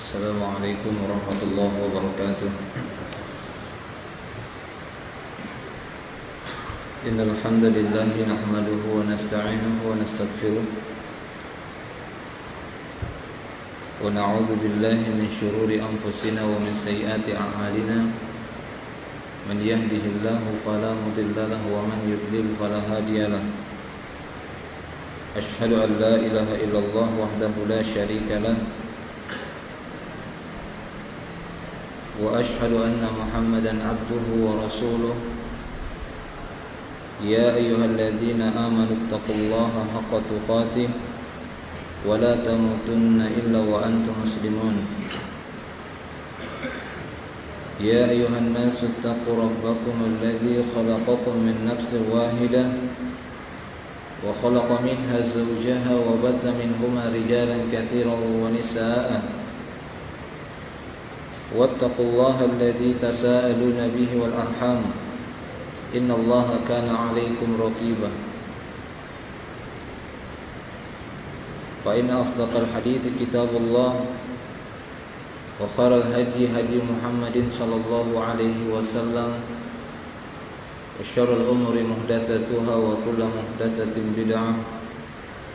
السلام عليكم ورحمة الله وبركاته. إن الحمد لله نحمده ونستعينه ونستغفره ونعوذ بالله من شرور أنفسنا ومن سيئات أعمالنا. من يهده الله فلا مضل له ومن يضلل فلا هادي له. أشهد أن لا إله إلا الله وحده لا شريك له وأشهد أن محمدا عبده ورسوله. يا أيها الذين آمنوا اتقوا الله حق تقاته ولا تموتن إلا وأنتم مسلمون. يا أيها الناس اتقوا ربكم الذي خلقكم من نفس واحدة وخلق منها زوجها وبث منهما رجالا كثيرا ونساء. واتقوا الله الذي تساءلون به والأرحام إن الله كان عليكم رقيبا. فإن أصدق الحديث كتاب الله وخير الهدي هدي محمد صلى الله عليه وسلم وشر الأمور محدثاتها وكل محدثة بدعة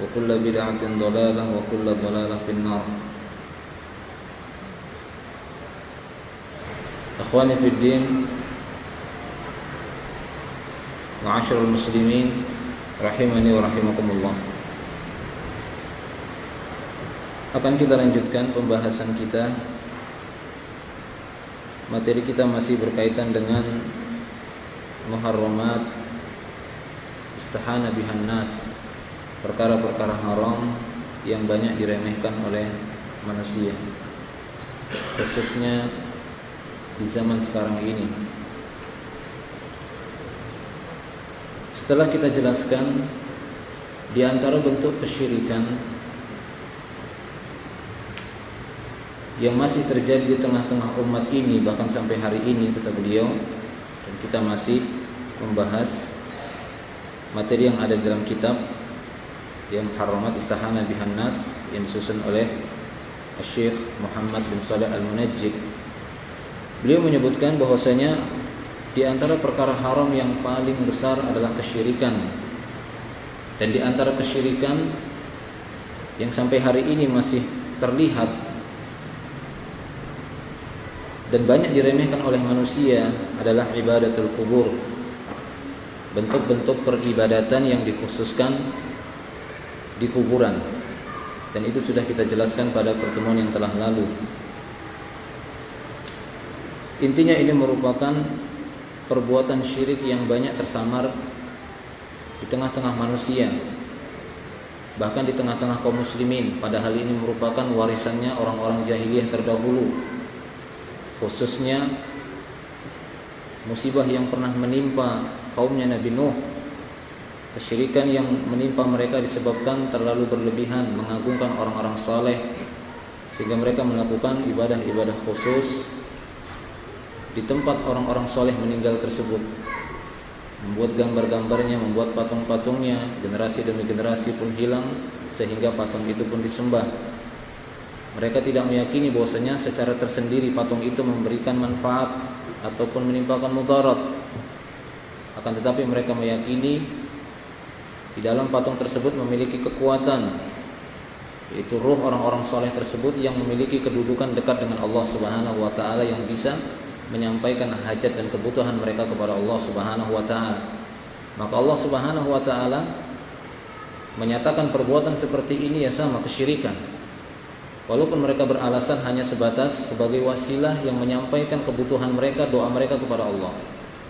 وكل بدعة ضلالة وكل ضلالة في النار. Akhwani fi din, ma'asyiral muslimin rahimani wa rahimakumullah. Akan kita lanjutkan pembahasan kita. Materi kita masih berkaitan dengan muharramat istahana bihan nas, perkara-perkara haram yang banyak diremehkan oleh manusia, khususnya di zaman sekarang ini. Setelah kita jelaskan di antara bentuk kesyirikan yang masih terjadi di tengah-tengah umat ini, bahkan sampai hari ini, kata beliau, dan kita masih membahas materi yang ada dalam kitab yang Muharramat Istahana Bihan Nas yang disusun oleh Syekh Muhammad bin Shalih Al-Munajjid. Beliau menyebutkan bahwasanya di antara perkara haram yang paling besar adalah kesyirikan. Dan di antara kesyirikan yang sampai hari ini masih terlihat dan banyak diremehkan oleh manusia adalah ibadatul kubur. Bentuk-bentuk peribadatan yang dikhususkan di kuburan. Dan itu sudah kita jelaskan pada pertemuan yang telah lalu. Intinya ini merupakan perbuatan syirik yang banyak tersamar di tengah-tengah manusia, bahkan di tengah-tengah kaum muslimin. Padahal ini merupakan warisannya orang-orang jahiliyah terdahulu, khususnya musibah yang pernah menimpa kaumnya Nabi Nuh. Kesyirikan yang menimpa mereka disebabkan terlalu berlebihan mengagungkan orang-orang saleh, sehingga mereka melakukan ibadah-ibadah khusus di tempat orang-orang soleh meninggal tersebut, membuat gambar-gambarnya, membuat patung-patungnya. Generasi demi generasi pun hilang, sehingga patung itu pun disembah. Mereka tidak meyakini bahwasanya secara tersendiri patung itu memberikan manfaat ataupun menimpakan mudarat. Akan tetapi mereka meyakini di dalam patung tersebut memiliki kekuatan, yaitu ruh orang-orang soleh tersebut yang memiliki kedudukan dekat dengan Allah Subhanahu wa taala, yang bisa menyampaikan hajat dan kebutuhan mereka kepada Allah Subhanahu wa taala. Maka Allah Subhanahu wa taala menyatakan perbuatan seperti ini ya sama kesyirikan. Walaupun mereka beralasan hanya sebatas sebagai wasilah yang menyampaikan kebutuhan mereka, doa mereka kepada Allah.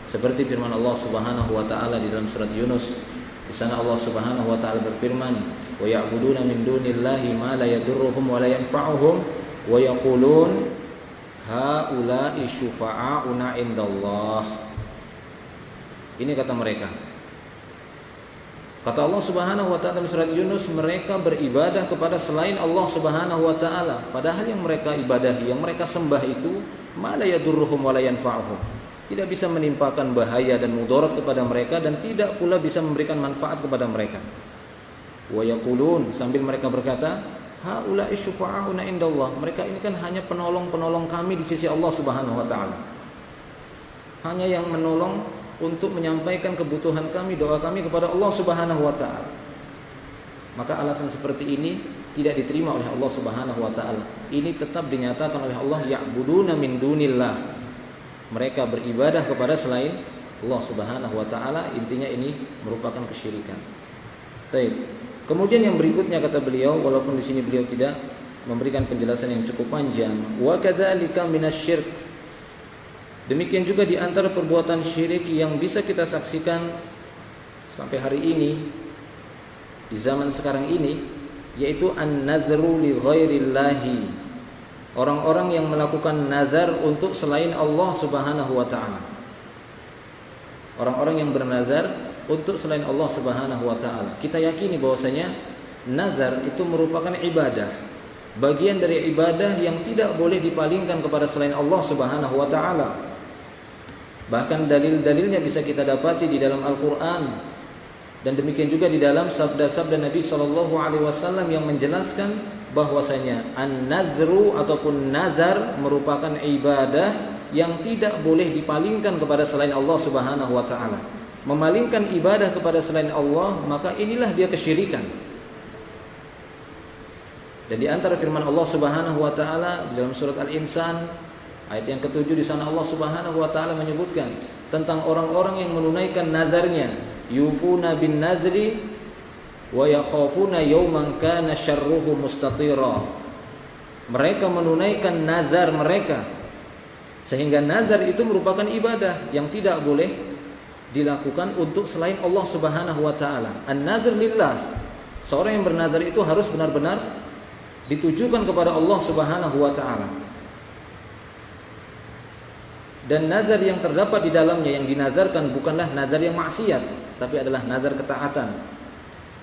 Seperti firman Allah Subhanahu wa taala di dalam surat Yunus. Di sana Allah Subhanahu wa taala berfirman, "Wa ya'buduna min dunillahi ma la yadurruhum wa la yanfa'uhum wa yaqulun haula'i syufa'auna indallah." Ini kata mereka. Kata Allah Subhanahu wa taala dalam surat Yunus, mereka beribadah kepada selain Allah Subhanahu wa taala, padahal yang mereka ibadahi, yang mereka sembah itu ma la yadurruhum wa la yanfa'uhum, tidak bisa menimpakan bahaya dan mudarat kepada mereka, dan tidak pula bisa memberikan manfaat kepada mereka. Wa yaqulun, sambil mereka berkata, haula'i syufa'auna indallah. Mereka ini kan hanya penolong-penolong kami di sisi Allah Subhanahu wa taala. Hanya yang menolong untuk menyampaikan kebutuhan kami, doa kami kepada Allah Subhanahu wa taala. Maka alasan seperti ini tidak diterima oleh Allah Subhanahu wa taala. Ini tetap dinyatakan oleh Allah, ya'buduna min dunillah. Mereka beribadah kepada selain Allah Subhanahu wa taala. Intinya ini merupakan kesyirikan. Baik. Kemudian yang berikutnya kata beliau, walaupun di sini beliau tidak memberikan penjelasan yang cukup panjang, wa kadzalika minasyirk. Demikian juga di antara perbuatan syirik yang bisa kita saksikan sampai hari ini di zaman sekarang ini, yaitu an-nadhru li ghairillahi. Orang-orang yang melakukan nazar untuk selain Allah Subhanahu wa taala. Orang-orang yang bernazar untuk selain Allah Subhanahu wa taala. Kita yakini bahwasanya nazar itu merupakan ibadah, bagian dari ibadah yang tidak boleh dipalingkan kepada selain Allah Subhanahu wa taala. Bahkan dalil-dalilnya bisa kita dapati di dalam Al-Qur'an, dan demikian juga di dalam sabda-sabda Nabi sallallahu alaihi wasallam yang menjelaskan bahwasanya an-nadhru ataupun nazar merupakan ibadah yang tidak boleh dipalingkan kepada selain Allah Subhanahu wa taala. Memalingkan ibadah kepada selain Allah, maka inilah dia kesyirikan. Dan di antara firman Allah Subhanahu wa taala di dalam surat Al-Insan ayat yang ke-7, di sana Allah Subhanahu wa taala menyebutkan tentang orang-orang yang menunaikan nazarnya, yufuna bin nadri wa yakhafuna yawman kana syarruhu mustatira. Mereka menunaikan nazar mereka, sehingga nazar itu merupakan ibadah yang tidak boleh dilakukan untuk selain Allah Subhanahu wa taala. An-nadhr lillah. Seorang yang bernazar itu harus benar-benar ditujukan kepada Allah Subhanahu wa taala. Dan nazar yang terdapat di dalamnya yang dinazarkan bukanlah nazar yang maksiat, tapi adalah nazar ketaatan.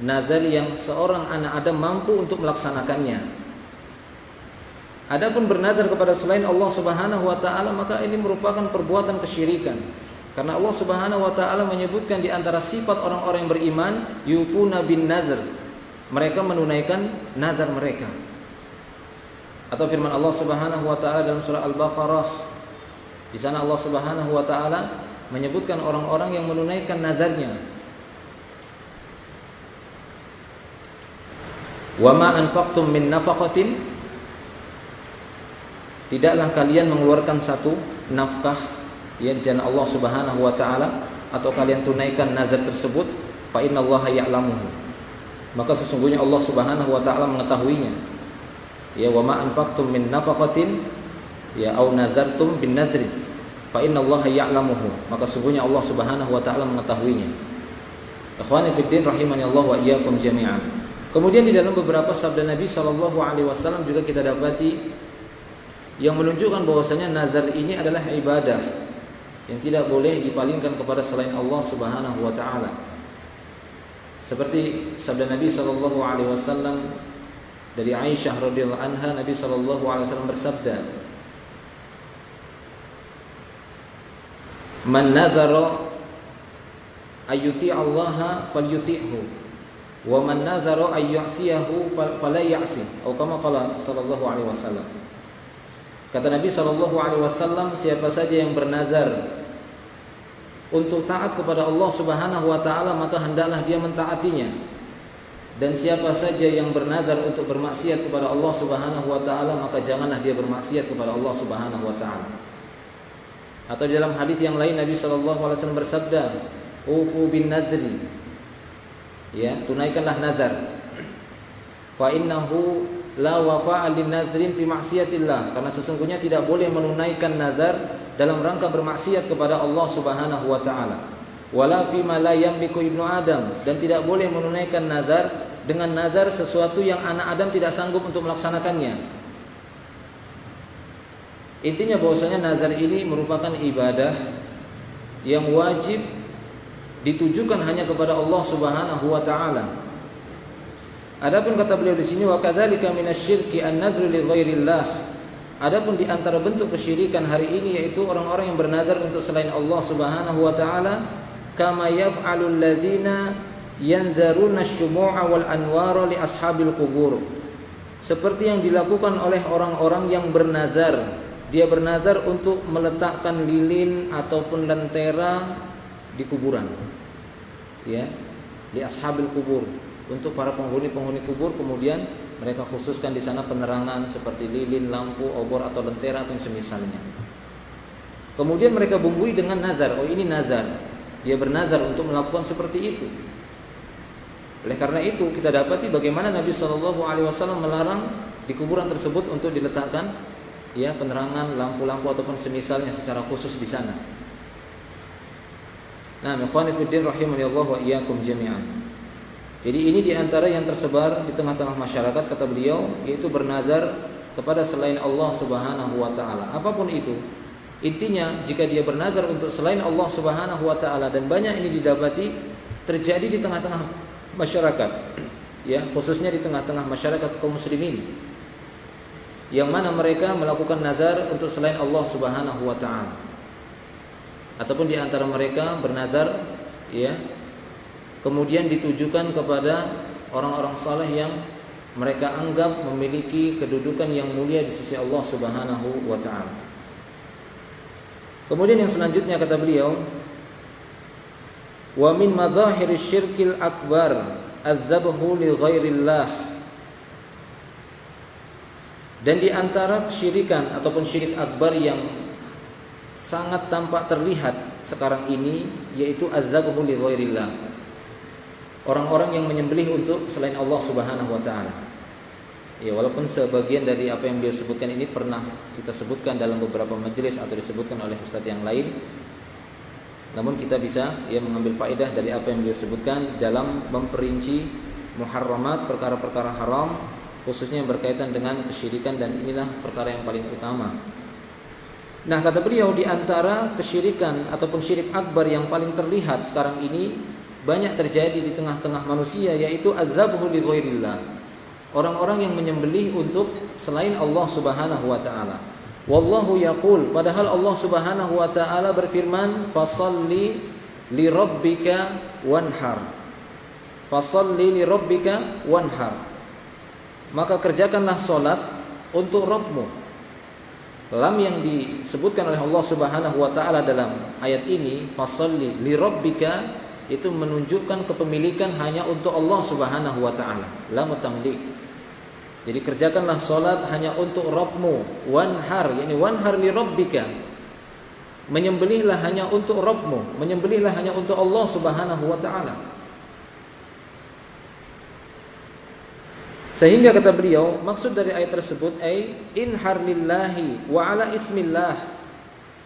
Nazar yang seorang anak Adam mampu untuk melaksanakannya. Adapun bernazar kepada selain Allah Subhanahu wa taala, maka ini merupakan perbuatan kesyirikan. Karena Allah Subhanahu wa taala menyebutkan di antara sifat orang-orang yang beriman, yufuna bin nadhr. Mereka menunaikan nazar mereka. Atau firman Allah Subhanahu wa taala dalam surah Al-Baqarah, di sana Allah Subhanahu wa taala menyebutkan orang-orang yang menunaikan nazarnya. Wa ma anfaqtum min nafaqatin, tidaklah kalian mengeluarkan satu nafkah ya di jalan Allah Subhanahu wa taala, atau kalian tunaikan nazar tersebut, fa innallaha ya'lamuhu, maka sesungguhnya Allah Subhanahu wa taala mengetahuinya. Ya, wa ma anfaqtum min nafaqatin ya au nazartum bin nadri fa innallaha ya'lamuhu, maka sesungguhnya Allah Subhanahu wa taala mengetahuinya. Ikhwani fid din rahimani Allah wa iyyakum jami'an. Kemudian di dalam beberapa sabda Nabi sallallahu alaihi wasallam juga kita dapati yang menunjukkan bahwasanya nazar ini adalah ibadah yang tidak boleh dipalingkan kepada selain Allah Subhanahu wa taala. Seperti sabda Nabi sallallahu alaihi wasallam dari Aisyah radhiyallahu anha, Nabi sallallahu alaihi wasallam bersabda, "Man nadhara ayyuti Allah falyuti'hu, wa man nadhara ayyasiyahu fala ya'si." Atau kama qala sallallahu alaihi wasallam. Kata Nabi sallallahu alaihi wasallam, siapa saja yang bernazar untuk taat kepada Allah Subhanahu wa taala, maka hendaklah dia mentaatinya. Dan siapa saja yang bernazar untuk bermaksiat kepada Allah Subhanahu wa taala, maka janganlah dia bermaksiat kepada Allah Subhanahu wa taala. Atau di dalam hadis yang lain Nabi sallallahu alaihi wasallam bersabda, "Ufu bin nadri." Ya, tunaikanlah nazar. Fa innahu la wafa'a lin nadrin fi ma'siyatillah, karena sesungguhnya tidak boleh menunaikan nazar dalam rangka bermaksiat kepada Allah Subhanahu wa taala. Wala fi ma la yamliku ibnu Adam, dan tidak boleh menunaikan nazar dengan nazar sesuatu yang anak Adam tidak sanggup untuk melaksanakannya. Intinya bahwasanya nazar ini merupakan ibadah yang wajib ditujukan hanya kepada Allah Subhanahu wa taala. Adapun kata beliau di sini, wa kadzalika minasyirki an-nadhru li ghairillah. Adapun di antara bentuk kesyirikan hari ini yaitu orang-orang yang bernazar untuk selain Allah Subhanahu wa taala, kama yaf'alul ladzina yanzaruna asy-syumu'a wal anwara li ashabil qubur. seperti yang dilakukan oleh orang-orang yang bernazar. Dia bernazar untuk meletakkan lilin ataupun lentera di kuburan, ya, di ashabil kubur, untuk para penghuni kubur. Kemudian mereka khususkan di sana penerangan seperti lilin, lampu, obor atau lentera atau yang semisalnya. Kemudian mereka bumbui dengan nazar. Oh, ini nazar. Dia bernazar untuk melakukan seperti itu. Oleh karena itu kita dapati bagaimana Nabi SAW melarang di kuburan tersebut untuk diletakkan, ya, penerangan, lampu-lampu ataupun semisalnya secara khusus di sana. Nah, ikhwani fiddin rahimanillah wa iyyakum jami'an. Jadi ini diantara yang tersebar di tengah-tengah masyarakat, kata beliau, yaitu bernazar kepada selain Allah Subhanahu wa taala. Apapun itu, intinya jika dia bernazar untuk selain Allah Subhanahu wa taala, dan banyak ini didapati terjadi di tengah-tengah masyarakat, ya, khususnya di tengah-tengah masyarakat kaum muslimin, yang mana mereka melakukan nazar untuk selain Allah Subhanahu wa taala. Ataupun di antara mereka bernazar, ya, kemudian ditujukan kepada orang-orang saleh yang mereka anggap memiliki kedudukan yang mulia di sisi Allah Subhanahu wa taala. Kemudian yang selanjutnya kata beliau, wa min madzahiris syirkil akbar adzabhu li ghairillah. Dan di antara kesyirikan ataupun syirik akbar yang sangat tampak terlihat sekarang ini, yaitu adzabhu li ghairillah, orang-orang yang menyembelih untuk selain Allah Subhanahu wa taala. Ya, walaupun sebagian dari apa yang beliau sebutkan ini pernah kita sebutkan dalam beberapa majelis atau disebutkan oleh ustadz yang lain, namun kita bisa, ya, mengambil faedah dari apa yang beliau sebutkan dalam memperinci muharramat, perkara-perkara haram, khususnya yang berkaitan dengan kesyirikan, dan inilah perkara yang paling utama. Nah, kata beliau, di antara kesyirikan ataupun syirik akbar yang paling terlihat sekarang ini banyak terjadi di tengah-tengah manusia, yaitu adzabhu li ghairillah, orang-orang yang menyembelih untuk selain Allah Subhanahu wa taala. Wallahu yaqul, padahal Allah Subhanahu wa taala berfirman, fasalli li rabbika wanhar. Fasalli li rabbika wanhar. Maka kerjakanlah salat untuk Rabbmu. Lam yang disebutkan oleh Allah Subhanahu wa taala dalam ayat ini, fasalli li rabbika, itu menunjukkan kepemilikan hanya untuk Allah Subhanahu wa taala, lam tamlik. Jadi kerjakanlah salat hanya untuk Rabbmu, wanhar, yakni wanhar li rabbika, menyembelihlah hanya untuk Rabbmu, menyembelihlah hanya untuk Allah Subhanahu wa taala. Sehingga kata beliau, maksud dari ayat tersebut ai inhar lillahi wa ala ismillah,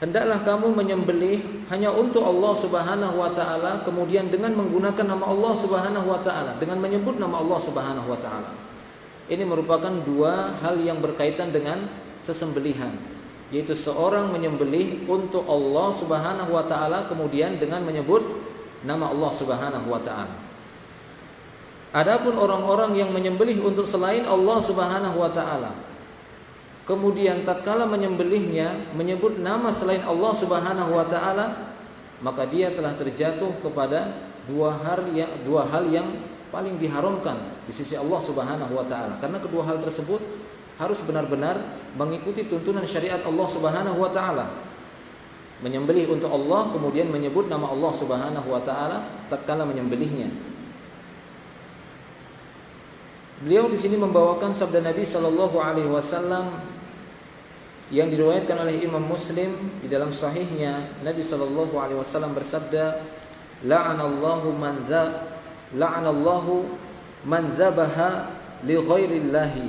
hendaklah kamu menyembelih hanya untuk Allah Subhanahu wa taala, kemudian dengan menggunakan nama Allah Subhanahu wa taala, dengan menyebut nama Allah Subhanahu wa taala. Ini merupakan dua hal yang berkaitan dengan sesembelihan, yaitu seorang menyembelih untuk Allah Subhanahu wa taala kemudian dengan menyebut nama Allah Subhanahu wa taala. Adapun orang-orang yang menyembelih untuk selain Allah Subhanahu wa taala, kemudian tatkala menyembelihnya menyebut nama selain Allah Subhanahu wa taala, maka dia telah terjatuh kepada dua hal yang paling diharamkan di sisi Allah Subhanahu wa taala. Karena kedua hal tersebut harus benar-benar mengikuti tuntunan syariat Allah Subhanahu wa taala. Menyembelih untuk Allah kemudian menyebut nama Allah Subhanahu wa taala tatkala menyembelihnya. Beliau di sini membawakan sabda Nabi sallallahu alaihi wasallam yang diriwayatkan oleh Imam Muslim di dalam sahihnya. Nabi sallallahu alaihi wasallam bersabda, la'anallahu man dzabaha li ghairillahi.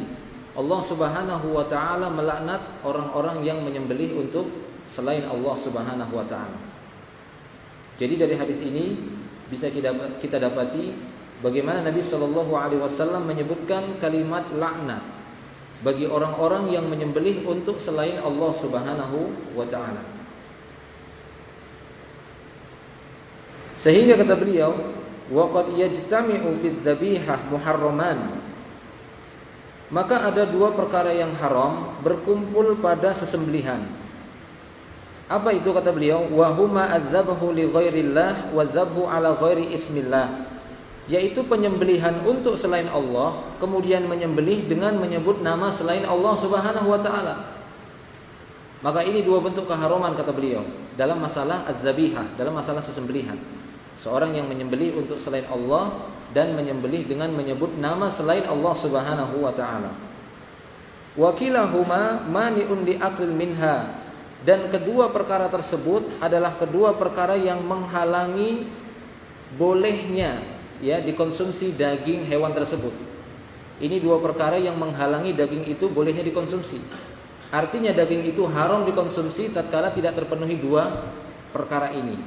Allah Subhanahu wa taala melaknat orang-orang yang menyembelih untuk selain Allah Subhanahu wa taala. Jadi dari hadis ini bisa kita dapati bagaimana Nabi sallallahu alaihi wasallam menyebutkan kalimat laknat bagi orang-orang yang menyembelih untuk selain Allah Subhanahu wa taala. Sehingga kata beliau, wa qad yajtami'u fid dzabihah muharraman. Maka ada dua perkara yang haram berkumpul pada sesembelihan. Apa itu kata beliau? Wa huma adzabahu li ghairillah wa dzabhu ala ghairi ismillah. yaitu penyembelihan untuk selain Allah, kemudian menyembelih dengan menyebut nama selain Allah Subhanahu wa taala. Maka ini dua bentuk keharuman kata beliau dalam masalah az-zabihah, dalam masalah sesembelihan. Seorang yang menyembelih untuk selain Allah dan menyembelih dengan menyebut nama selain Allah Subhanahu wa taala. Wa kilahuma mani'un li aqlil minha, dan kedua perkara tersebut adalah kedua perkara yang menghalangi bolehnya ya dikonsumsi daging hewan tersebut. Ini dua perkara yang menghalangi daging itu bolehnya dikonsumsi. Artinya daging itu haram dikonsumsi tatkala tidak terpenuhi dua perkara ini,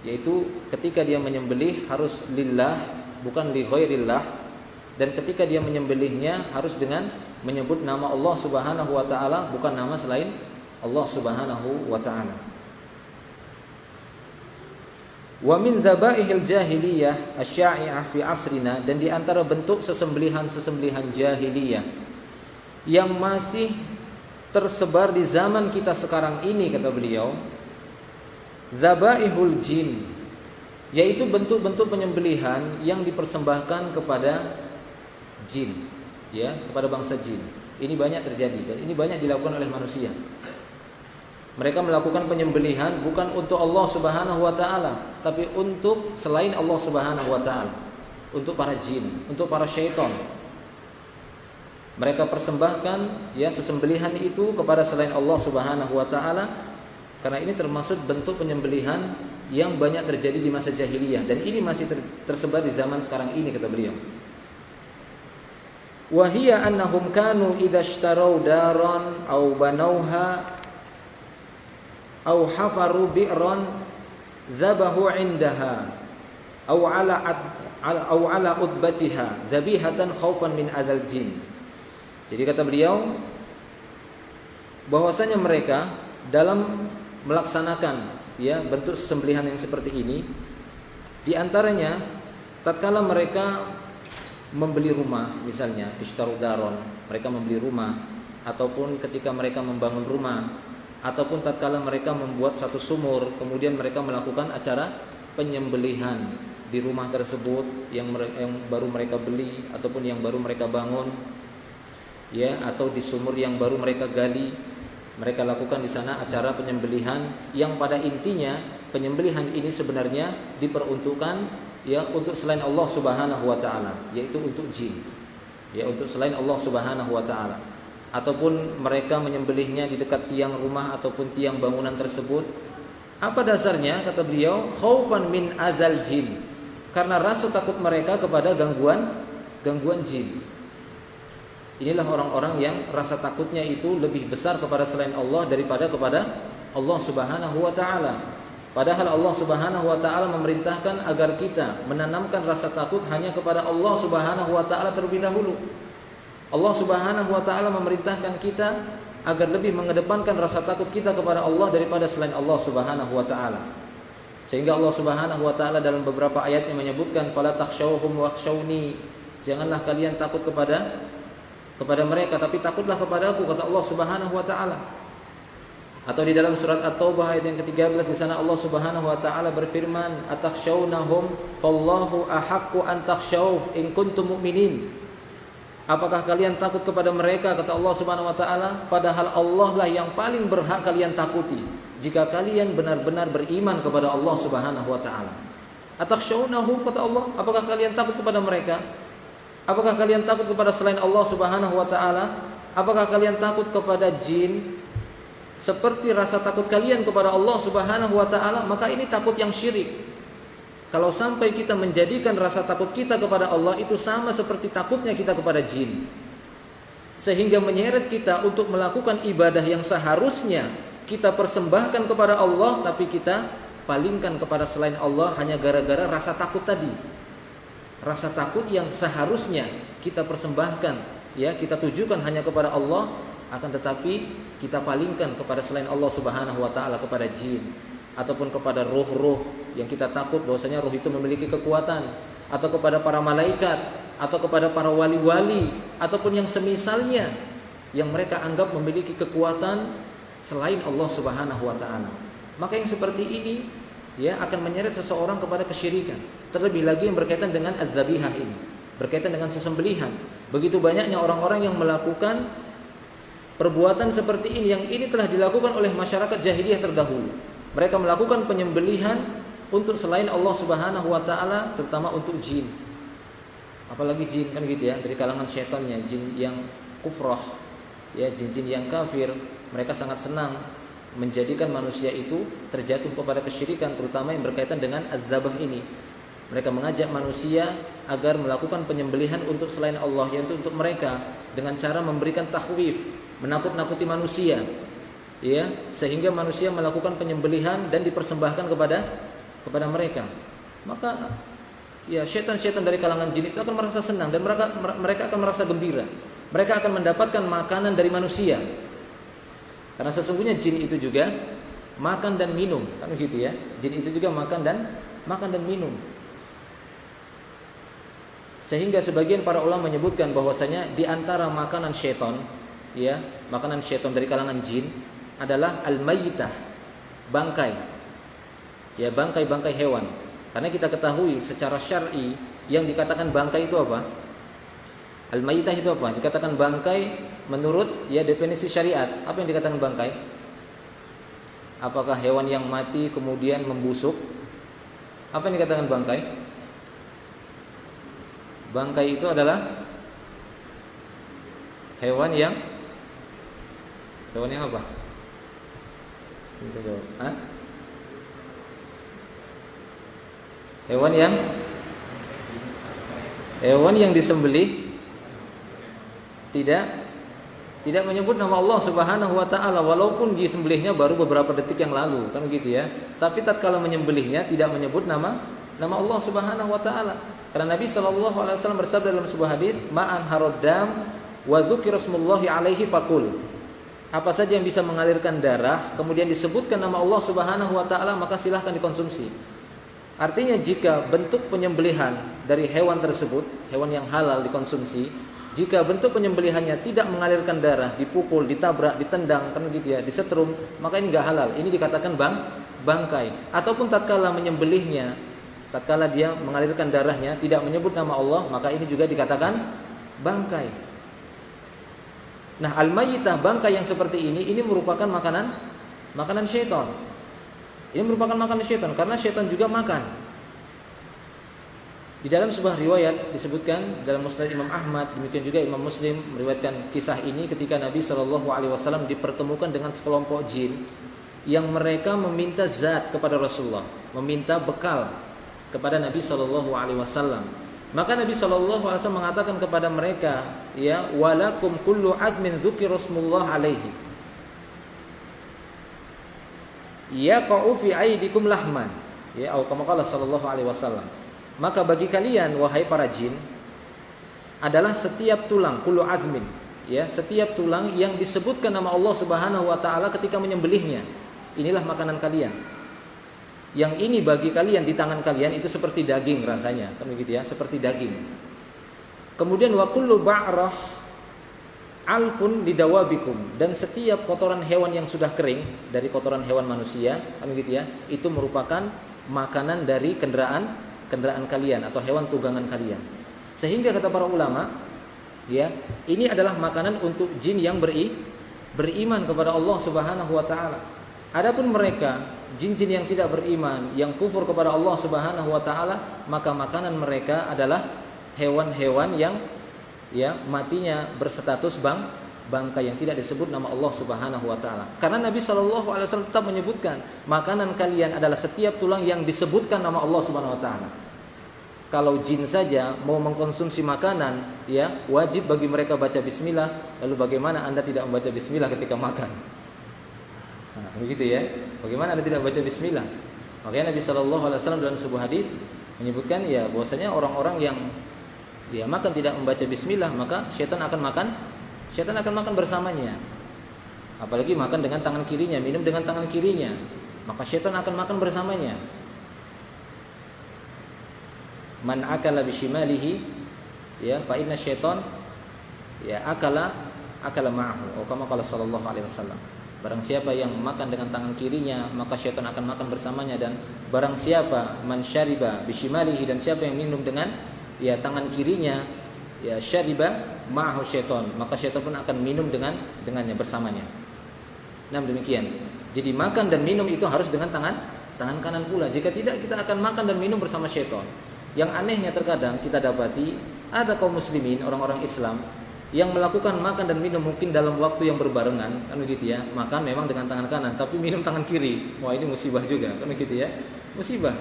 yaitu ketika dia menyembelih harus lillah bukan li ghairillah, dan ketika dia menyembelihnya harus dengan menyebut nama Allah Subhanahu wa taala bukan nama selain Allah Subhanahu wa taala. Wa min dzabaihil jahiliyah asy-syai'ah fi asrina, dan di antara bentuk sesembelihan-sesembelihan jahiliyah yang masih tersebar di zaman kita sekarang ini kata beliau, dzabaihul jin, yaitu bentuk-bentuk penyembelihan yang dipersembahkan kepada jin, ya, kepada bangsa jin. Ini banyak terjadi dan ini banyak dilakukan oleh manusia. Mereka melakukan penyembelihan bukan untuk Allah Subhanahu wa taala, tapi untuk selain Allah Subhanahu wa taala, untuk para jin, untuk para syaitan. Mereka persembahkan ya sesembelihan itu kepada selain Allah Subhanahu wa taala, karena ini termasuk bentuk penyembelihan yang banyak terjadi di masa jahiliyah dan ini masih tersebar di zaman sekarang ini kata beliau. Wa hiya annahum kanu idza ishtarau daran aw banauha aw hafaru bi'ran zabahu 'indaha aw ala udbatiha dzabihatan khaufan min adzal jin. Jadi kata beliau bahwasanya mereka dalam melaksanakan ya bentuk sembelihan yang seperti ini, di antaranya tatkala mereka membeli rumah, misalnya ishtaru daron, mereka membeli rumah, ataupun ketika mereka membangun rumah, ataupun tatkala mereka membuat satu sumur, kemudian mereka melakukan acara penyembelihan di rumah tersebut yang baru mereka beli ataupun yang baru mereka bangun, ya, atau di sumur yang baru mereka gali, mereka lakukan di sana acara penyembelihan yang pada intinya penyembelihan ini sebenarnya diperuntukkan ya untuk selain Allah Subhanahu wa taala, yaitu untuk jin. Ya, untuk selain Allah Subhanahu wa taala. Ataupun mereka menyembelihnya di dekat tiang rumah ataupun tiang bangunan tersebut. Apa dasarnya? Kata beliau, khaufan min adzal jin. Karena rasa takut mereka kepada gangguan jin. Inilah orang-orang yang rasa takutnya itu lebih besar kepada selain Allah daripada kepada Allah Subhanahu wa taala. Padahal Allah Subhanahu wa taala memerintahkan agar kita menanamkan rasa takut hanya kepada Allah Subhanahu wa taala terlebih dahulu. Allah Subhanahu wa taala memerintahkan kita agar lebih mengedepankan rasa takut kita kepada Allah daripada selain Allah Subhanahu wa taala. Sehingga Allah Subhanahu wa taala dalam beberapa ayatnya menyebutkan fala takhshawhum wakhshawni. Janganlah kalian takut kepada mereka, tapi takutlah kepada aku, kata Allah Subhanahu wa taala. Atau di dalam surat At-Taubah ayat yang ke-13 di sana Allah Subhanahu wa taala berfirman, "Atakhshawnahum fallahu ahaqqu an takhshaw in kuntum mu'minin." Apakah kalian takut kepada mereka, kata Allah Subhanahu wa taala, padahal Allah lah yang paling berhak kalian takuti jika kalian benar-benar beriman kepada Allah Subhanahu wa taala. Atakhshawnahum, kata Allah, apakah kalian takut kepada mereka? Apakah kalian takut kepada selain Allah Subhanahu wa taala? Apakah kalian takut kepada jin seperti rasa takut kalian kepada Allah Subhanahu wa taala? Maka ini takut yang syirik. Kalau sampai kita menjadikan rasa takut kita kepada Allah itu sama seperti takutnya kita kepada jin, sehingga menyeret kita untuk melakukan ibadah yang seharusnya kita persembahkan kepada Allah, tapi kita palingkan kepada selain Allah hanya gara-gara rasa takut tadi. Rasa takut yang seharusnya kita persembahkan, ya, kita tujukan hanya kepada Allah, akan tetapi kita palingkan kepada selain Allah Subhanahu wa taala, kepada jin ataupun kepada roh-roh yang kita takut bahwasanya roh itu memiliki kekuatan, atau kepada para malaikat atau kepada para wali-wali ataupun yang semisalnya yang mereka anggap memiliki kekuatan selain Allah Subhanahu wa taala. Maka yang seperti ini ya akan menyeret seseorang kepada kesyirikan. Terlebih lagi yang berkaitan dengan adzabihah ini, berkaitan dengan sesembelihan. Begitu banyaknya orang-orang yang melakukan perbuatan seperti ini, yang ini telah dilakukan oleh masyarakat jahiliyah terdahulu. Mereka melakukan penyembelihan untuk selain Allah Subhanahu wa taala, terutama untuk jin. Apalagi jin kan gitu ya, dari kalangan syaitannya, jin yang kufrah, ya jin-jin yang kafir, mereka sangat senang menjadikan manusia itu terjatuh kepada kesyirikan, terutama yang berkaitan dengan adzabah ini. Mereka mengajak manusia agar melakukan penyembelihan untuk selain Allah, yaitu untuk mereka dengan cara memberikan takhwif, menakut-nakuti manusia, ya, sehingga manusia melakukan penyembelihan dan dipersembahkan kepada mereka. Maka ya syaitan-syaitan dari kalangan jin itu akan merasa senang dan mereka akan merasa gembira. Mereka akan mendapatkan makanan dari manusia. Karena sesungguhnya jin itu juga makan dan minum, kan begitu ya? Jin itu juga makan dan minum. Sehingga sebagian para ulama menyebutkan bahwasanya di antara makanan syaitan, ya, makanan syaitan dari kalangan jin adalah al-mayyitah, bangkai. Ya, bangkai-bangkai hewan. Karena kita ketahui secara syar'i yang dikatakan bangkai itu apa? Al-mayyitah itu apa? Dikatakan bangkai menurut ya definisi syariat. Apa yang dikatakan bangkai? Apakah hewan yang mati kemudian membusuk? Apa yang dikatakan bangkai? Bangkai itu adalah hewan yang apa? Bisa jawab. Hah? Hewan yang disembelih tidak menyebut nama Allah Subhanahu wa taala, walaupun disembelihnya baru beberapa detik yang lalu, kan gitu ya. Tapi tatkala menyembelihnya tidak menyebut nama Allah Subhanahu wa taala. Karena Nabi sallallahu alaihi wasallam bersabda dalam sebuah hadis, "Ma'an harodam wa dzukira smullahi alaihi fakul." Apa saja yang bisa mengalirkan darah kemudian disebutkan nama Allah Subhanahu wa taala, maka silahkan dikonsumsi. Artinya jika bentuk penyembelihan dari hewan tersebut, hewan yang halal dikonsumsi, jika bentuk penyembelihannya tidak mengalirkan darah, dipukul, ditabrak, ditendang, kan gitu ya, disetrum, maka ini enggak halal. Ini dikatakan bangkai. Ataupun tatkala menyembelihnya, tatkala dia mengalirkan darahnya tidak menyebut nama Allah, maka ini juga dikatakan bangkai. Nah, al-mayyitah, bangkai yang seperti ini merupakan makanan syaitan. Ini merupakan makanan syaitan karena syaitan juga makan. Di dalam sebuah riwayat disebutkan dalam Musnad Imam Ahmad, demikian juga Imam Muslim meriwayatkan kisah ini ketika Nabi Shallallahu Alaihi Wasallam dipertemukan dengan sekelompok jin yang mereka meminta zat kepada Rasulullah, meminta bekal kepada Nabi Shallallahu Alaihi Wasallam. Maka Nabi Shallallahu Alaihi Wasallam mengatakan kepada mereka, ya, walakum kullu azmin dzukira rasmullah alaihi, ya qa'u fi aidikum lahman, ya, atau kama qala Shallallahu Alaihi Wasallam. Maka bagi kalian wahai para jin adalah setiap tulang, kullu azmin, ya, setiap tulang yang disebutkan nama Allah Subhanahu wa taala ketika menyembelihnya, inilah makanan kalian. Yang ini bagi kalian di tangan kalian itu seperti daging rasanya, kan begitu ya, seperti daging. Kemudian wa kullu ba'rah alfun lidawabikum, dan setiap kotoran hewan yang sudah kering dari kotoran hewan manusia, kan begitu ya, itu merupakan makanan dari kendaraan kalian atau hewan tunggangan kalian. Sehingga kata para ulama, ya, ini adalah makanan untuk jin yang beriman kepada Allah Subhanahu wa taala. Adapun mereka jin-jin yang tidak beriman, yang kufur kepada Allah Subhanahu wa taala, maka makanan mereka adalah hewan-hewan yang, ya, matinya berstatus bangkai, yang tidak disebut nama Allah Subhanahu wa taala. Karena Nabi sallallahu alaihi wasallam tetap menyebutkan makanan kalian adalah setiap tulang yang disebutkan nama Allah Subhanahu wa taala. Kalau jin saja mau mengkonsumsi makanan, ya, wajib bagi mereka baca bismillah, lalu bagaimana Anda tidak membaca bismillah ketika makan? Nah, begitu ya. Bagaimana Anda tidak baca bismillah? Makanya Nabi sallallahu alaihi wasallam dalam sebuah hadis menyebutkan, ya, bahwasanya orang-orang yang dia makan tidak membaca bismillah, maka syaitan akan makan bersamanya. Apalagi makan dengan tangan kirinya, minum dengan tangan kirinya, maka syaitan akan makan bersamanya. Man akala bishimalihi, ya, fa inna syaitan, ya, akala ma'ahu, atau kama qala sallallahu alaihi wasallam. Barang siapa yang makan dengan tangan kirinya, maka syaitan akan makan bersamanya. Dan barang siapa man syariba bishimalihi, dan siapa yang minum dengan ya tangan kirinya, ya syariba ma'ahu syaitan, maka syaitan pun akan minum dengannya bersamanya. Nah, demikian. Jadi makan dan minum itu harus dengan tangan kanan pula. Jika tidak, kita akan makan dan minum bersama syaitan. Yang anehnya terkadang kita dapati ada kaum muslimin, orang-orang Islam yang melakukan makan dan minum mungkin dalam waktu yang berbarengan, kan begitu ya. Makan memang dengan tangan kanan, tapi minum tangan kiri. Wah, ini musibah juga, kan begitu ya. Musibah.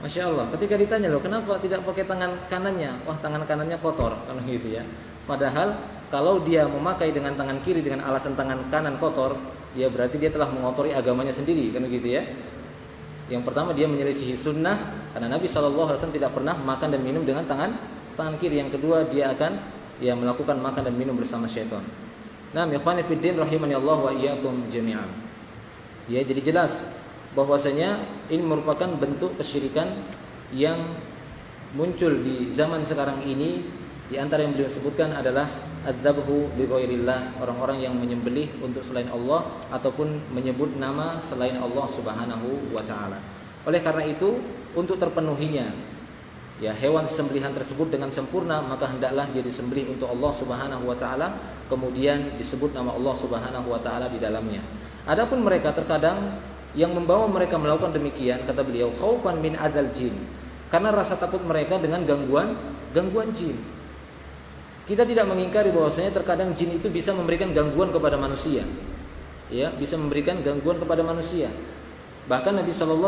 Masya Allah. Ketika ditanya, loh, kenapa tidak pakai tangan kanannya? Wah, tangan kanannya kotor, kan begitu ya. Padahal kalau dia memakai dengan tangan kiri dengan alasan tangan kanan kotor, ya berarti dia telah mengotori agamanya sendiri, kan begitu ya. Yang pertama, dia menyelisihi sunnah, karena Nabi SAW tidak pernah makan dan minum dengan tangan kiri. Yang kedua, dia akan melakukan makan dan minum bersama syaitan. Nah, ikhwani fiddin rahimani Allah wa iyyakum jami'an. Ya, jadi jelas bahwasanya ini merupakan bentuk kesyirikan yang muncul di zaman sekarang ini. Di antara yang beliau sebutkan adalah adzabhu li ghairillah, orang-orang yang menyembelih untuk selain Allah ataupun menyebut nama selain Allah Subhanahu wa taala. Oleh karena itu, untuk terpenuhinya ya hewan sembelihan tersebut dengan sempurna, maka hendaklah dia disembelih untuk Allah Subhanahu wa taala, kemudian disebut nama Allah Subhanahu wa taala di dalamnya. Adapun mereka terkadang yang membawa mereka melakukan demikian, kata beliau, khaufan min adzal jin, karena rasa takut mereka dengan gangguan jin. Kita tidak mengingkari bahwasanya terkadang jin itu bisa memberikan gangguan kepada manusia. Ya, bisa memberikan gangguan kepada manusia. Bahkan Nabi SAW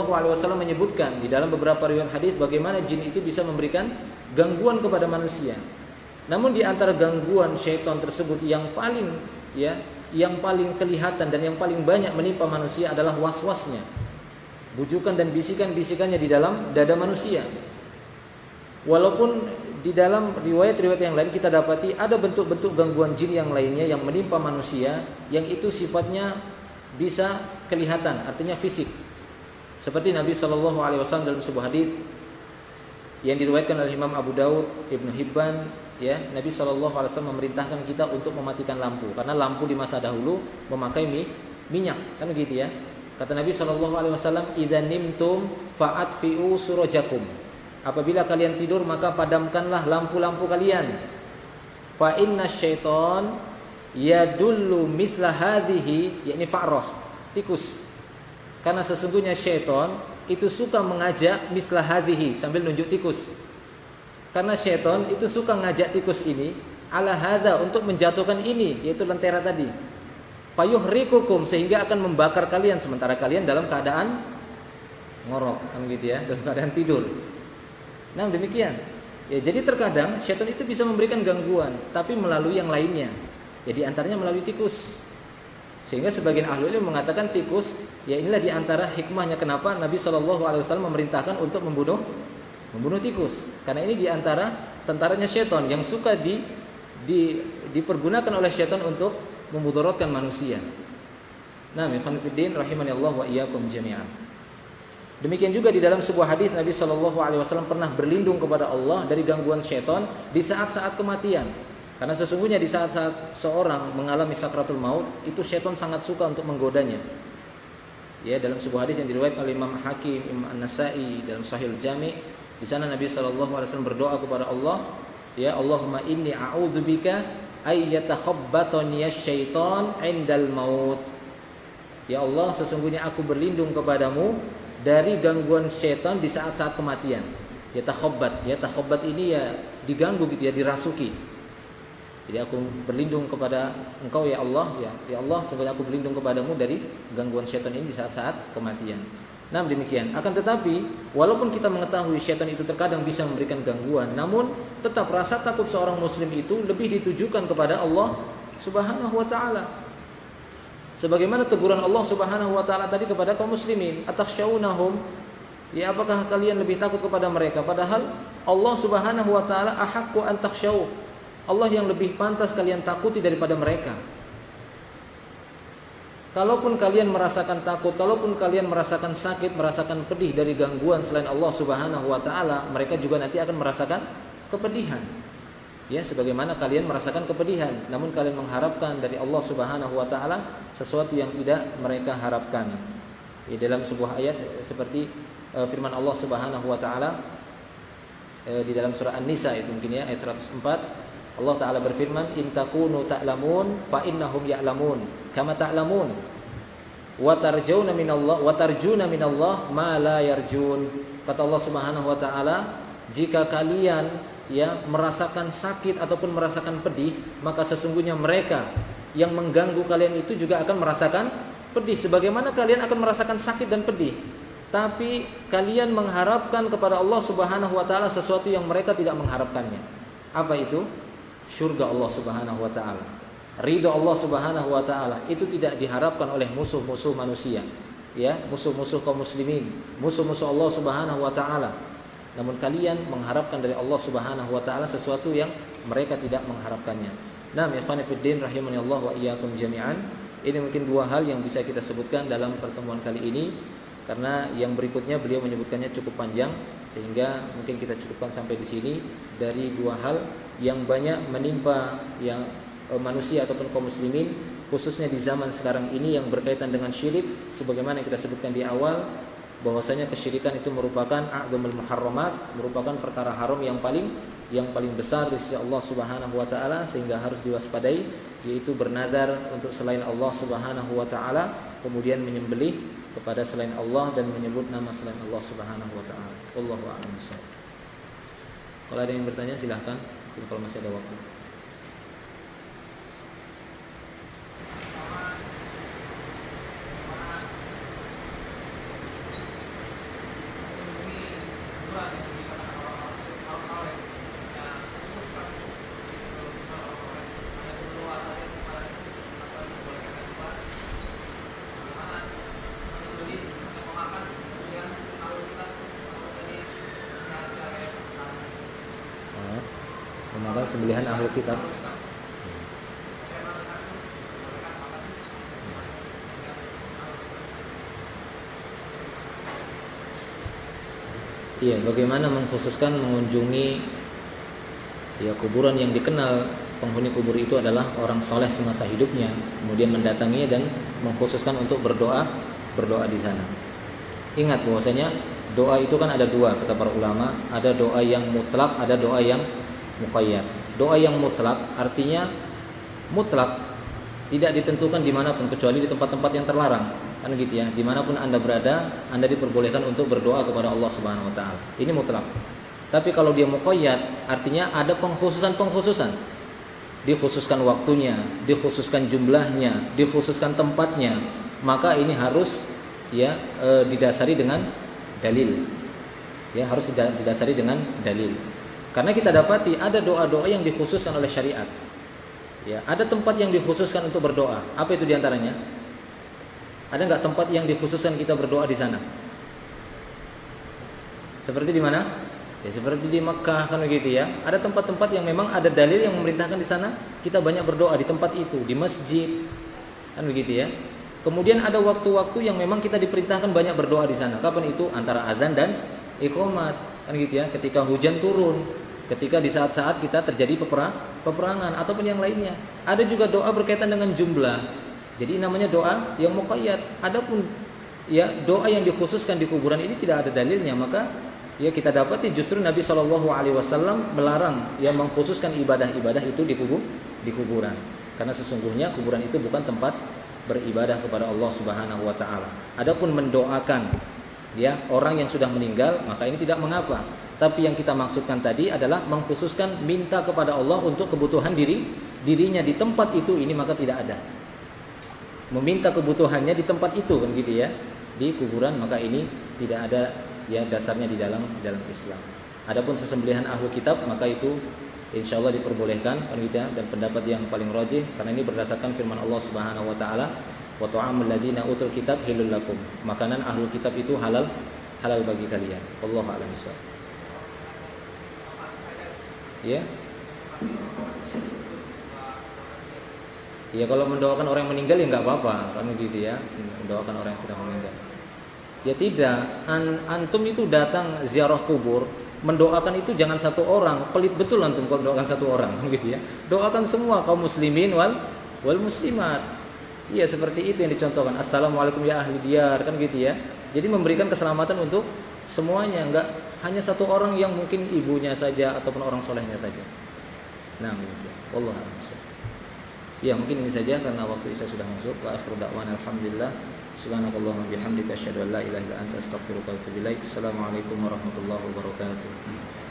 menyebutkan di dalam beberapa riwayat hadis bagaimana jin itu bisa memberikan gangguan kepada manusia. Namun di antara gangguan syaitan tersebut yang paling kelihatan dan yang paling banyak menimpa manusia adalah was-wasnya, bujukan dan bisikan-bisikannya di dalam dada manusia. Walaupun di dalam riwayat-riwayat yang lain kita dapati ada bentuk-bentuk gangguan jin yang lainnya yang menimpa manusia, yang itu sifatnya bisa kelihatan, artinya fisik. Seperti Nabi SAW dalam sebuah hadis yang diriwayatkan oleh Imam Abu Daud, Ibnu Hibban, ya, Nabi SAW memerintahkan kita untuk mematikan lampu, karena lampu di masa dahulu memakai minyak, kan begitu ya. Kata Nabi SAW, "Idza nimtum fa'atfi'u surajakum." Apabila kalian tidur, maka padamkanlah lampu-lampu kalian. Fa inna syaitan yadullu mithla hadhihi, yakni fa'rah, tikus. Karena sesungguhnya syaitan itu suka mengajak mislah hadhihi, sambil nunjuk tikus. Karena syaitan itu suka ngajak tikus ini ala hadza, untuk menjatuhkan ini, yaitu lentera tadi. Fayuhrikukum, sehingga akan membakar kalian sementara kalian dalam keadaan ngorok, kan gitu ya, dalam keadaan tidur. Nah, demikian. Ya, jadi terkadang syaitan itu bisa memberikan gangguan, tapi melalui yang lainnya. Jadi antaranya melalui tikus. Sehingga sebagian ahli ilmu mengatakan tikus, ya inilah diantara hikmahnya kenapa Nabi SAW memerintahkan untuk membunuh tikus. Karena ini diantara tentaranya syaitan yang suka dipergunakan oleh syaitan untuk memudaratkan manusia. Nah, ikhwan fillah rahimani Allah wa iyyakum jami'an. Demikian juga di dalam sebuah hadis Nabi SAW pernah berlindung kepada Allah dari gangguan syaitan di saat-saat kematian. Karena sesungguhnya di saat-saat seorang mengalami sakratul maut, itu syaitan sangat suka untuk menggodanya. Ya, dalam sebuah hadis yang diriwayatkan oleh Imam Hakim, Imam An-Nasa'i dalam Sahih Al-Jami', di sana Nabi SAW berdoa kepada Allah, ya Allahumma inni a'udzubika ay yatakhabbatani asy-syaitan 'indal maut. Ya Allah, sesungguhnya aku berlindung kepadamu dari gangguan syaitan di saat-saat kematian. Yatakhabbat ini ya diganggu gitu ya, dirasuki. Jadi aku berlindung kepada Engkau ya Allah, ya Allah, sesungguhnya aku berlindung kepadamu dari gangguan syaitan ini di saat-saat kematian. Nah, demikian. Akan tetapi, walaupun kita mengetahui syaitan itu terkadang bisa memberikan gangguan, namun tetap rasa takut seorang muslim itu lebih ditujukan kepada Allah Subhanahu wa taala. Sebagaimana teguran Allah Subhanahu wa taala tadi kepada kaum muslimin, atakhsyawnahum, ya apakah kalian lebih takut kepada mereka? Padahal Allah Subhanahu wa taala ahaqqu an takhsyaw. Allah yang lebih pantas kalian takuti daripada mereka. Kalaupun kalian merasakan takut, kalaupun kalian merasakan sakit, merasakan pedih dari gangguan selain Allah Subhanahu wa taala, mereka juga nanti akan merasakan kepedihan. Ya, sebagaimana kalian merasakan kepedihan, namun kalian mengharapkan dari Allah Subhanahu wa taala sesuatu yang tidak mereka harapkan. Di dalam sebuah ayat seperti firman Allah Subhanahu wa taala di dalam surah An-Nisa itu mungkin ya ayat 104, Allah taala berfirman, "In takunu ta'lamun fa innahum ya'lamun kama ta'lamun wa tarjuna minallah ma la yarjun." Kata Allah Subhanahu wa taala, jika kalian ya merasakan sakit ataupun merasakan pedih, maka sesungguhnya mereka yang mengganggu kalian itu juga akan merasakan pedih sebagaimana kalian akan merasakan sakit dan pedih. Tapi kalian mengharapkan kepada Allah Subhanahu wa taala sesuatu yang mereka tidak mengharapkannya. Apa itu? Surga Allah Subhanahu wa taala. Ridha Allah Subhanahu wa taala itu tidak diharapkan oleh musuh-musuh manusia. Ya, musuh-musuh kaum muslimin, musuh-musuh Allah Subhanahu wa taala. Namun kalian mengharapkan dari Allah Subhanahu wa taala sesuatu yang mereka tidak mengharapkannya. Nah, ikhwani fiddin rahimani Allah wa iyyakum jami'an. Ini mungkin dua hal yang bisa kita sebutkan dalam pertemuan kali ini, karena yang berikutnya beliau menyebutkannya cukup panjang, sehingga mungkin kita cukupkan sampai di sini dari dua hal yang banyak menimpa yang manusia ataupun kaum muslimin, khususnya di zaman sekarang ini yang berkaitan dengan syirik. Sebagaimana yang kita sebutkan di awal, bahwasanya kesyirikan itu merupakan a'dzamul muharramat, merupakan perkara haram yang paling besar di sisi Allah Subhanahu wa taala, sehingga harus diwaspadai, yaitu bernazar untuk selain Allah Subhanahu wa taala, kemudian menyembelih kepada selain Allah dan menyebut nama selain Allah Subhanahu wa taala. Wallahu a'lam bishawab. Kalau ada yang bertanya silahkan, kalau masih ada waktu. Memakan sembelihan ahli kitab. Iya, bagaimana mengkhususkan mengunjungi ya kuburan yang dikenal penghuni kubur itu adalah orang soleh semasa hidupnya, kemudian mendatanginya dan mengkhususkan untuk berdoa di sana. Ingat bahwasanya doa itu kan ada dua kata para ulama, ada doa yang mutlak, ada doa yang muqayyad. Doa yang mutlak artinya mutlak, tidak ditentukan dimanapun kecuali di tempat-tempat yang terlarang, kan gitu ya. Dimanapun Anda berada, Anda diperbolehkan untuk berdoa kepada Allah Subhanahu Wa Taala. Ini mutlak. Tapi kalau dia muqayyad, artinya ada pengkhususan, dikhususkan waktunya, dikhususkan jumlahnya, dikhususkan tempatnya, maka ini harus ya didasari dengan dalil. Ya, harus didasari dengan dalil. Karena kita dapati ada doa-doa yang dikhususkan oleh syariat. Ya, ada tempat yang dikhususkan untuk berdoa. Apa itu diantaranya? Ada nggak tempat yang dikhususkan kita berdoa di sana? Seperti di mana? Ya, seperti di Mekah kan begitu ya. Ada tempat-tempat yang memang ada dalil yang memerintahkan di sana kita banyak berdoa di tempat itu, di masjid, kan begitu ya. Kemudian ada waktu-waktu yang memang kita diperintahkan banyak berdoa di sana. Kapan itu? Antara azan dan iqamat, kan gitu ya. Ketika hujan turun, ketika di saat-saat kita terjadi peperangan ataupun yang lainnya. Ada juga doa berkaitan dengan jumlah. Jadi namanya doa yang muqayyad. Adapun ya doa yang dikhususkan di kuburan ini tidak ada dalilnya, maka ya kita dapati justru Nabi SAW melarang yang mengkhususkan ibadah-ibadah itu di kuburan. Karena sesungguhnya kuburan itu bukan tempat beribadah kepada Allah Subhanahu wa taala. Adapun mendoakan ya orang yang sudah meninggal, maka ini tidak mengapa. Tapi yang kita maksudkan tadi adalah mengkhususkan minta kepada Allah untuk kebutuhan dirinya di tempat itu, ini maka tidak ada. Meminta kebutuhannya di tempat itu kan gitu ya. Di kuburan maka ini tidak ada ya dasarnya di dalam Islam. Adapun sesembelihan ahlu kitab maka itu insyaallah diperbolehkan kan gitu ya, dan pendapat yang paling rajih karena ini berdasarkan firman Allah Subhanahu wa taala, wa ta'amul ladzina utul kitab halal lakum. Makanan ahlu kitab itu halal bagi kalian. Wallahu a'lam bishawab. Ya. Ya kalau mendoakan orang yang meninggal ya enggak apa-apa, kan gitu ya. Mendoakan orang yang sudah meninggal. Ya tidak, antum itu datang ziarah kubur mendoakan itu jangan satu orang, pelit betul antum kalau doakan satu orang gitu ya. Doakan semua kaum muslimin wal muslimat. Iya, seperti itu yang dicontohkan. Assalamualaikum ya ahli diyar, kan gitu ya. Jadi memberikan keselamatan untuk semuanya, enggak hanya satu orang yang mungkin ibunya saja ataupun orang solehnya saja. Nah, demikian. Wallahu a'lam. Ya, mungkin ini saja karena waktu Isya sudah masuk. Wa akhiru da'wana alhamdulillah. Subhanakallahumma bihamdika asyhadu an la ilaha illa anta astaghfiruka wa atubu ilaik. Assalamualaikum warahmatullahi wabarakatuh.